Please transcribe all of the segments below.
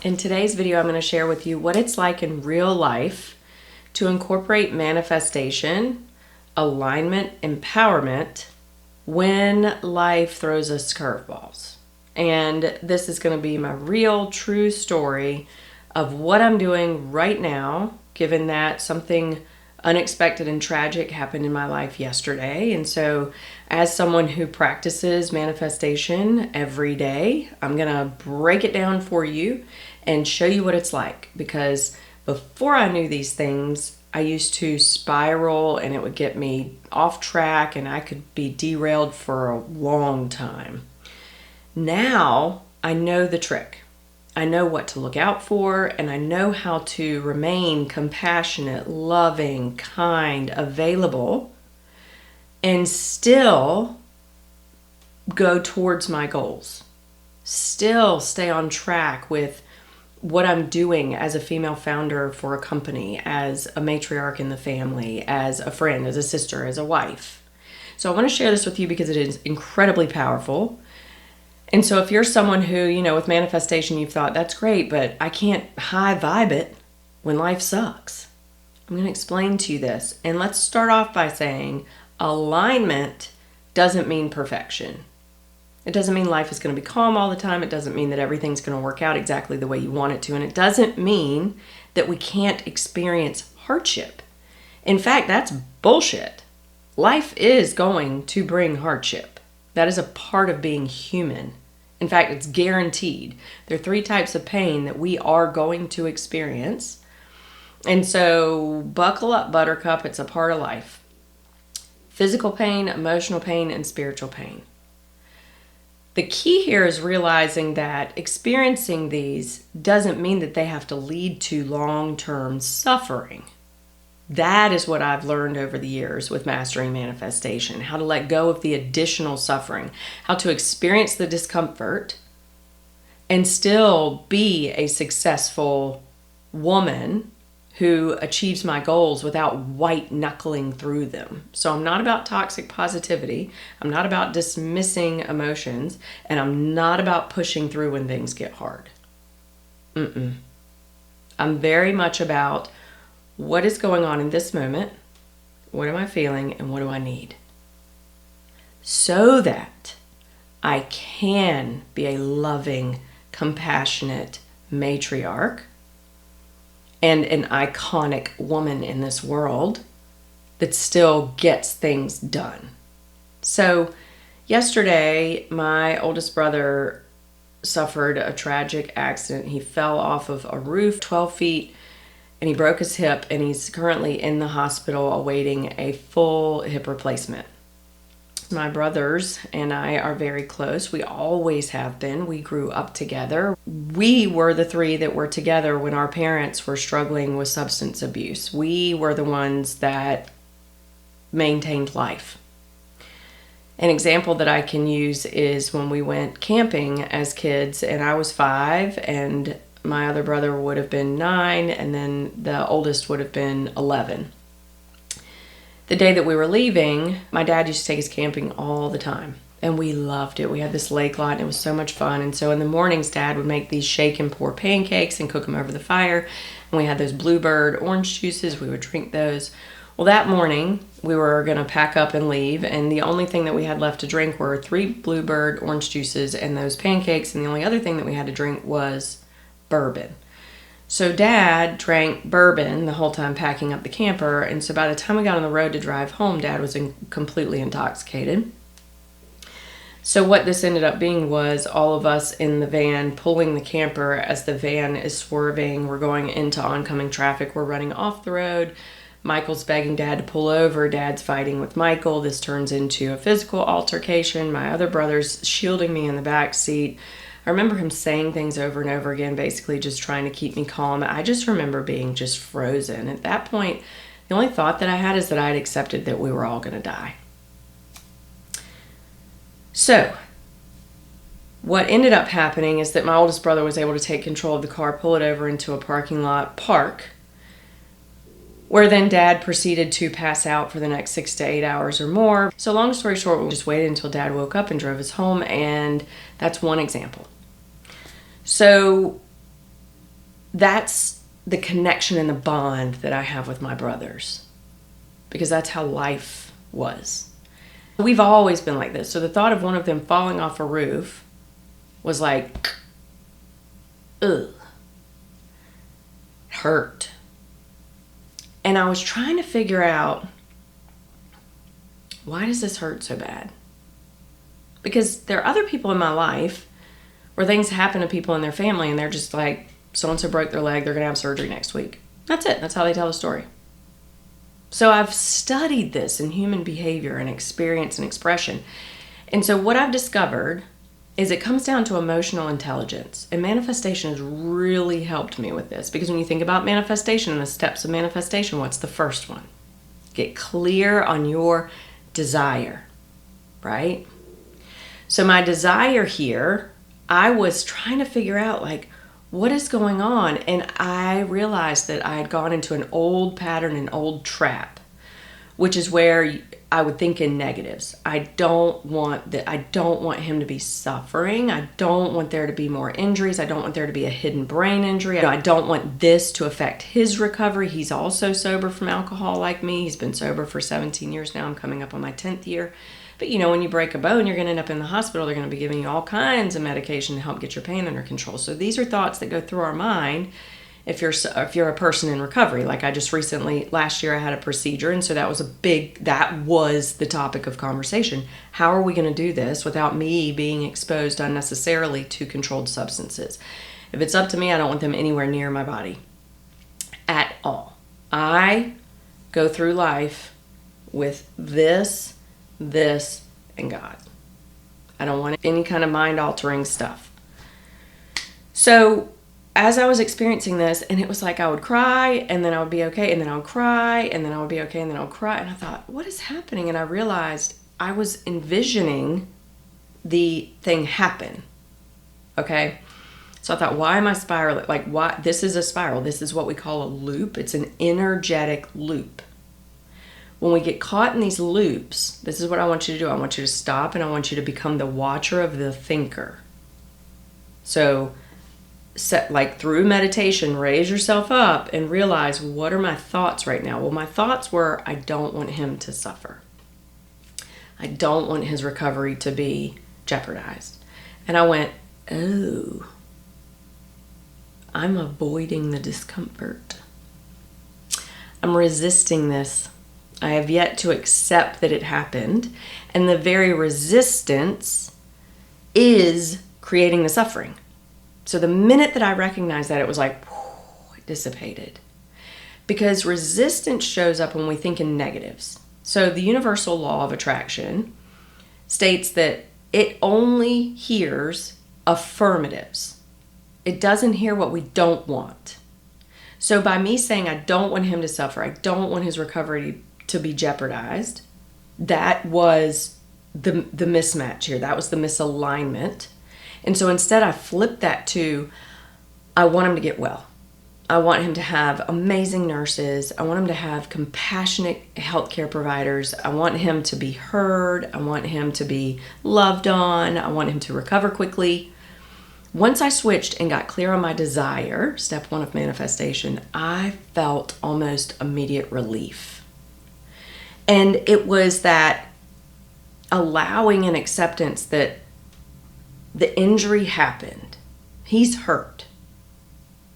In today's video, I'm going to share with you what it's like in real life to incorporate manifestation, alignment, empowerment when life throws us curveballs. And this is going to be my real, true story of what I'm doing right now, given that something unexpected and tragic happened in my life yesterday. And so as someone who practices manifestation every day, I'm going to break it down for you and show you what it's like. Because before I knew these things, I used to spiral and it would get me off track and I could be derailed for a long time. Now I know the trick. I know what to look out for, and I know how to remain compassionate, loving, kind, available, and still go towards my goals. Still stay on track with what I'm doing as a female founder for a company, as a matriarch in the family, as a friend, as a sister, as a wife. So I want to share this with you because it is incredibly powerful. And so if you're someone who, with manifestation, you've thought, that's great, but I can't high vibe it when life sucks. I'm going to explain to you this. And let's start off by saying alignment doesn't mean perfection. It doesn't mean life is going to be calm all the time. It doesn't mean that everything's going to work out exactly the way you want it to. And it doesn't mean that we can't experience hardship. In fact, that's bullshit. Life is going to bring hardship. That is a part of being human. In fact, it's guaranteed. There are 3 types of pain that we are going to experience. And so buckle up, buttercup. It's a part of life. Physical pain, emotional pain, and spiritual pain. The key here is realizing that experiencing these doesn't mean that they have to lead to long-term suffering. That is what I've learned over the years with mastering manifestation, how to let go of the additional suffering, how to experience the discomfort and still be a successful woman who achieves my goals without white knuckling through them. So I'm not about toxic positivity. I'm not about dismissing emotions, and I'm not about pushing through when things get hard. I'm very much about what is going on in this moment, what am I feeling, and what do I need? So that I can be a loving, compassionate matriarch and an iconic woman in this world that still gets things done. So yesterday, my oldest brother suffered a tragic accident. He fell off of a roof 12 feet and he broke his hip, and he's currently in the hospital awaiting a full hip replacement. My brothers and I are very close. We always have been. We grew up together. We were the 3 that were together when our parents were struggling with substance abuse. We were the ones that maintained life. An example that I can use is when we went camping as kids, and I was 5, and my other brother would have been 9, and then the oldest would have been 11. The day that we were leaving, my dad used to take us camping all the time, and we loved it. We had this lake lot, and it was so much fun. And so in the mornings, Dad would make these shake and pour pancakes and cook them over the fire, and we had those Bluebird orange juices. We would drink those. Well, that morning, we were going to pack up and leave, and the only thing that we had left to drink were 3 Bluebird orange juices and those pancakes, and the only other thing that we had to drink was bourbon. So Dad drank bourbon the whole time packing up the camper, and so by the time we got on the road to drive home, Dad was completely intoxicated. So what this ended up being was all of us in the van pulling the camper as the van is swerving. We're going into oncoming traffic. We're running off the road. Michael's begging Dad to pull over. Dad's fighting with Michael. This turns into a physical altercation. My other brother's shielding me in the back seat. I remember him saying things over and over again, basically just trying to keep me calm. I just remember being just frozen. At that point, the only thought that I had is that I had accepted that we were all going to die. So what ended up happening is that my oldest brother was able to take control of the car, pull it over into a parking lot, park, where then Dad proceeded to pass out for the next 6 to 8 hours or more. So long story short, we just waited until Dad woke up and drove us home, and that's one example. So that's the connection and the bond that I have with my brothers, because that's how life was. We've always been like this. So the thought of one of them falling off a roof was like, ugh, hurt. And I was trying to figure out, why does this hurt so bad? Because there are other people in my life where things happen to people in their family and they're just like, so-and-so broke their leg, they're going to have surgery next week. That's it. That's how they tell the story. So I've studied this in human behavior and experience and expression. And so what I've discovered is it comes down to emotional intelligence. And manifestation has really helped me with this. Because when you think about manifestation and the steps of manifestation, what's the first one? Get clear on your desire, right? So my desire here, I was trying to figure out, like, what is going on? And I realized that I had gone into an old pattern, an old trap, which is where I would think in negatives. I don't want him to be suffering. I don't want there to be more injuries. I don't want there to be a hidden brain injury. I don't want this to affect his recovery. He's also sober from alcohol like me. He's been sober for 17 years now. I'm coming up on my 10th year. But when you break a bone, you're going to end up in the hospital. They're going to be giving you all kinds of medication to help get your pain under control. So these are thoughts that go through our mind if you're a person in recovery. Like I just recently, last year I had a procedure, and so that was the topic of conversation. How are we going to do this without me being exposed unnecessarily to controlled substances? If it's up to me, I don't want them anywhere near my body at all. I go through life with this, and God. I don't want any kind of mind-altering stuff. So as I was experiencing this, and it was like I would cry, and then I would be okay, and then I would cry, and then I would be okay, and then I would cry, and I thought, what is happening? And I realized I was envisioning the thing happen. Okay? So I thought, why am I spiraling? Like, why? This is a spiral. This is what we call a loop. It's an energetic loop. When we get caught in these loops, this is what I want you to do. I want you to stop, and I want you to become the watcher of the thinker. So, through meditation, raise yourself up and realize, what are my thoughts right now? Well, my thoughts were, I don't want him to suffer. I don't want his recovery to be jeopardized. And I went, oh, I'm avoiding the discomfort. I'm resisting this. I have yet to accept that it happened. And the very resistance is creating the suffering. So the minute that I recognized that, it was like, whew, it dissipated. Because resistance shows up when we think in negatives. So the universal law of attraction states that it only hears affirmatives. It doesn't hear what we don't want. So by me saying I don't want him to suffer, I don't want his recovery to be jeopardized, that was the mismatch here. That was the misalignment. And so instead I flipped that to, I want him to get well. I want him to have amazing nurses. I want him to have compassionate healthcare providers. I want him to be heard. I want him to be loved on. I want him to recover quickly. Once I switched and got clear on my desire, step one of manifestation, I felt almost immediate relief. And it was that allowing and acceptance that the injury happened. He's hurt.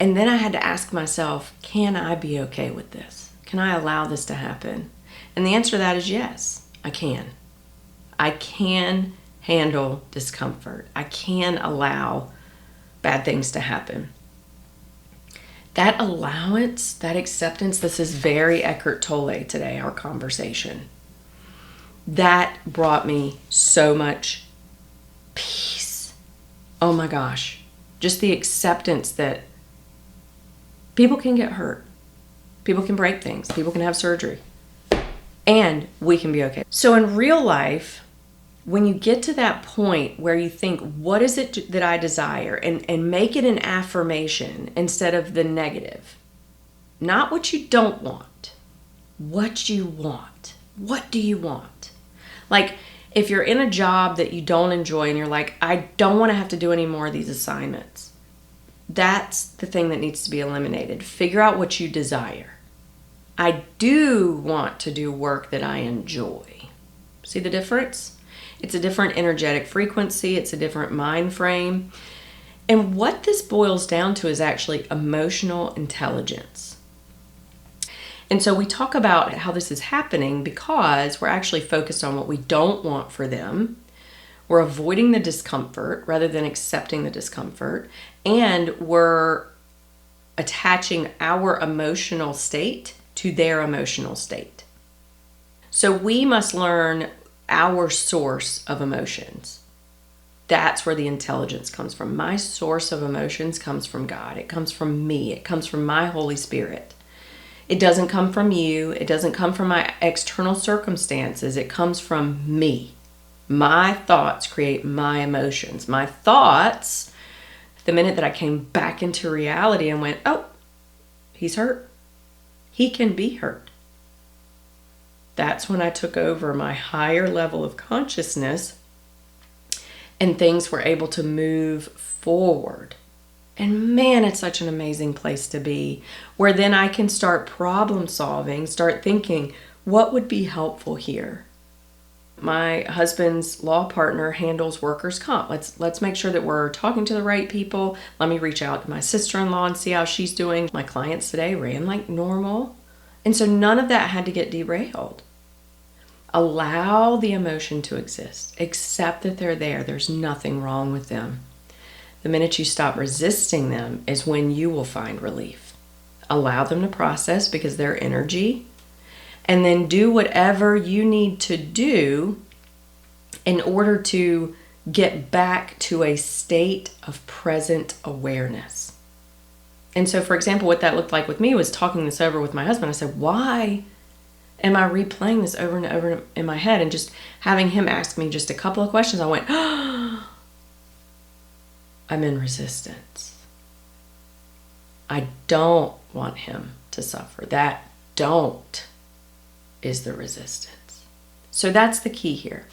And then I had to ask myself, can I be okay with this? Can I allow this to happen? And the answer to that is yes, I can. I can handle discomfort. I can allow bad things to happen. That allowance, that acceptance, this is very Eckhart Tolle today, our conversation. That brought me so much peace. Oh my gosh. Just the acceptance that people can get hurt. People can break things. People can have surgery. And we can be okay. So in real life, when you get to that point where you think, what is it that I desire? And make it an affirmation instead of the negative. Not what you don't want. What you want. What do you want? Like, if you're in a job that you don't enjoy and you're like, I don't want to have to do any more of these assignments. That's the thing that needs to be eliminated. Figure out what you desire. I do want to do work that I enjoy. See the difference? It's a different energetic frequency. It's a different mind frame. And what this boils down to is actually emotional intelligence. And so we talk about how this is happening because we're actually focused on what we don't want for them. We're avoiding the discomfort rather than accepting the discomfort. And we're attaching our emotional state to their emotional state. So we must learn our source of emotions. That's where the intelligence comes from. My source of emotions comes from God. It comes from me. It comes from my Holy Spirit. It doesn't come from you. It doesn't come from my external circumstances. It comes from me. My thoughts create my emotions. My thoughts, the minute that I came back into reality and went, oh, he's hurt. He can be hurt. That's when I took over my higher level of consciousness and things were able to move forward. And man, it's such an amazing place to be, where then I can start problem solving, start thinking, what would be helpful here? My husband's law partner handles workers' comp. Let's make sure that we're talking to the right people. Let me reach out to my sister-in-law and see how she's doing. My clients today ran like normal. And so none of that had to get derailed. Allow the emotion to exist. Accept that they're there. There's nothing wrong with them. The minute you stop resisting them is when you will find relief. Allow them to process because they're energy. And then do whatever you need to do in order to get back to a state of present awareness. And so, for example, what that looked like with me was talking this over with my husband. I said, why am I replaying this over and over in my head? And just having him ask me just a couple of questions, I went, oh, I'm in resistance. I don't want him to suffer. That don't is the resistance. So that's the key here.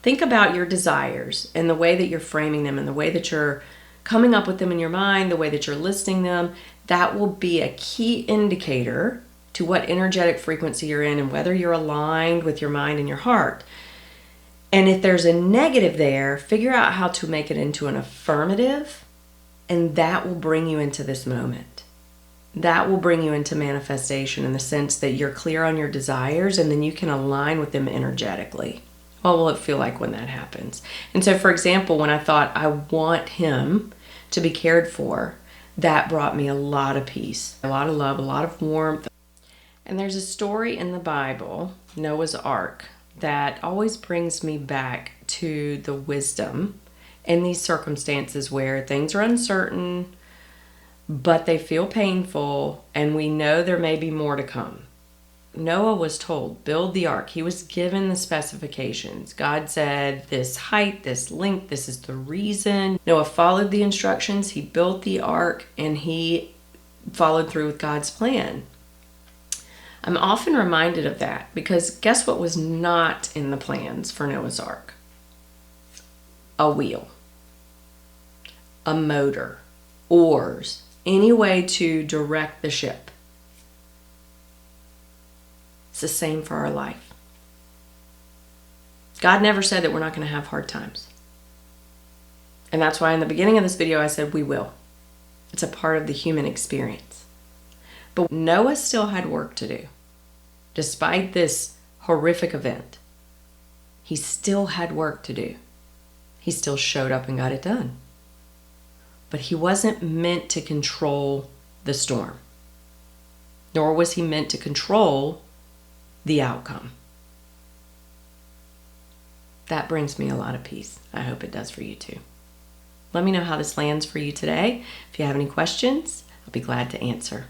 Think about your desires and the way that you're framing them and the way that you're coming up with them in your mind, the way that you're listing them. That will be a key indicator to what energetic frequency you're in and whether you're aligned with your mind and your heart. And if there's a negative there, figure out how to make it into an affirmative, and that will bring you into this moment. That will bring you into manifestation in the sense that you're clear on your desires and then you can align with them energetically. What will it feel like when that happens? And so, for example, when I thought I want him to be cared for, that brought me a lot of peace, a lot of love, a lot of warmth. And there's a story in the Bible, Noah's Ark, that always brings me back to the wisdom in these circumstances where things are uncertain, but they feel painful, and we know there may be more to come. Noah was told, build the ark. He was given the specifications. God said, this height, this length, this is the reason. Noah followed the instructions. He built the ark, and he followed through with God's plan. I'm often reminded of that because guess what was not in the plans for Noah's Ark? A wheel, a motor, oars, any way to direct the ship. It's the same for our life. God never said that we're not going to have hard times. And that's why in the beginning of this video I said we will. It's a part of the human experience. But Noah still had work to do. Despite this horrific event, he still had work to do. He still showed up and got it done. But he wasn't meant to control the storm, nor was he meant to control the outcome. That brings me a lot of peace. I hope it does for you too. Let me know how this lands for you today. If you have any questions, I'll be glad to answer.